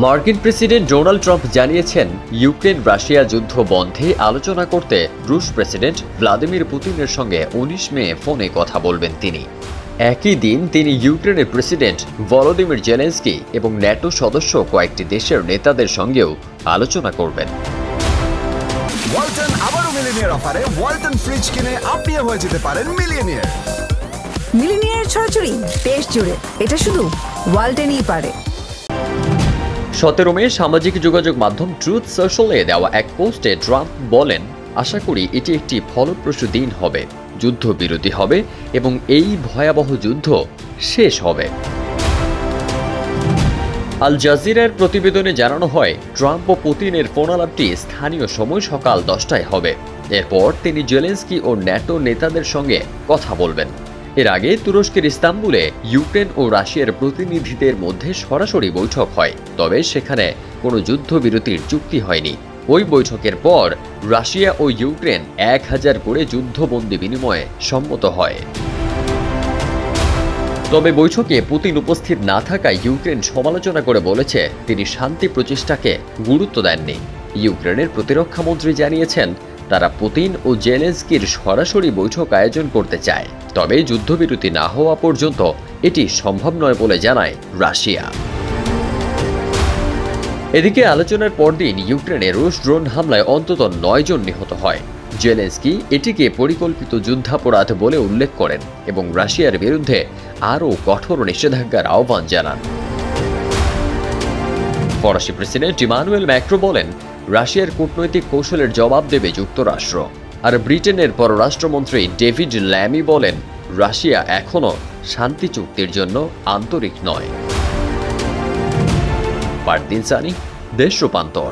মার্কিন president Donald Trump জানিয়েছেন Ukraine Russia যুদ্ধ বন্ধে আলোচনা করতে রুশ প্রেসিডেন্ট ভ্লাদিমির পুতিনের সঙ্গে ১৯ মে ফোনে কথা বলবেন তিনি। একই দিন তিনি ইউক্রেনের প্রেসিডেন্ট ভলোদিমির জেলেনস্কি এবং ন্যাটো সদস্য কয়েকটি দেশের নেতাদের সঙ্গেও আলোচনা করবেন। ওয়ালটন আবারও মিলিয়নিয়ার অফারে ওয়ালটন ফ্রিজ কিনে আপনিও হয়ে যেতে পারেন মিলিয়নিয়ার। মিলিয়নিয়ার ছড়াছড়ি দেশ জুড়ে, এটা শুধু ওয়ালটনই পারে। ১৭ মে সামাজিক যোগাযোগ মাধ্যম ট্রুথ সোশ্যালে দেওয়া এক পোস্টে ট্রাম্প বলেন, আশা করি এটি একটি ফলপ্রসূ দিন হবে, যুদ্ধবিরতি হবে এবং এই ভয়াবহ যুদ্ধ শেষ হবে। আল জাজিরার প্রতিবেদনে জানানো হয়, ট্রাম্প ও পুতিনের ফোনালাপটি স্থানীয় সময় সকাল ১০টায় হবে। এরপর তিনি জেলেনস্কি ও ন্যাটো নেতাদের সঙ্গে কথা বলবেন। এর আগে তুরস্কের ইস্তাম্বুলে ইউক্রেন ও রাশিয়ার প্রতিনিধিদের মধ্যে সরাসরি বৈঠক হয়, তবে সেখানে কোনো যুদ্ধবিরতির চুক্তি হয়নি। ওই বৈঠকের পর রাশিয়া ও ইউক্রেন ১,০০০ করে যুদ্ধবন্দী বিনিময়ে সম্মত হয়। তবে বৈঠকে পুতিন উপস্থিত না থাকায় ইউক্রেন সমালোচনা করে বলেছে তিনি শান্তি প্রচেষ্টাকে গুরুত্ব দেননি। ইউক্রেনের প্রতিরক্ষামন্ত্রী জানিয়েছেন তারা পুতিন ও জেলেনস্কির সরাসরি বৈঠক আয়োজন করতে চায়, তবে যুদ্ধবিরতি না হওয়া পর্যন্ত এটি সম্ভব নয় বলে জানায় রাশিয়া। এদিকে আলোচনার পরদিন ইউক্রেনে রুশ ড্রোন হামলায় অন্তত ৯ জন নিহত হয়। জেলেনস্কি এটিকে পরিকল্পিত যুদ্ধাপরাধ বলে উল্লেখ করেন এবং রাশিয়ার বিরুদ্ধে আরও কঠোর নিষেধাজ্ঞার আহ্বান জানান। ফরাসি প্রেসিডেন্ট ইমানুয়েল ম্যাক্রো বলেন, রাশিয়ার কূটনৈতিক কৌশলের জবাব দেবে যুক্তরাষ্ট্র। আর ব্রিটেনের পররাষ্ট্রমন্ত্রী ডেভিড ল্যামি বলেন, রাশিয়া এখনও শান্তি চুক্তির জন্য আন্তরিক নয়। পারদিন সানি, দেশ রূপান্তর।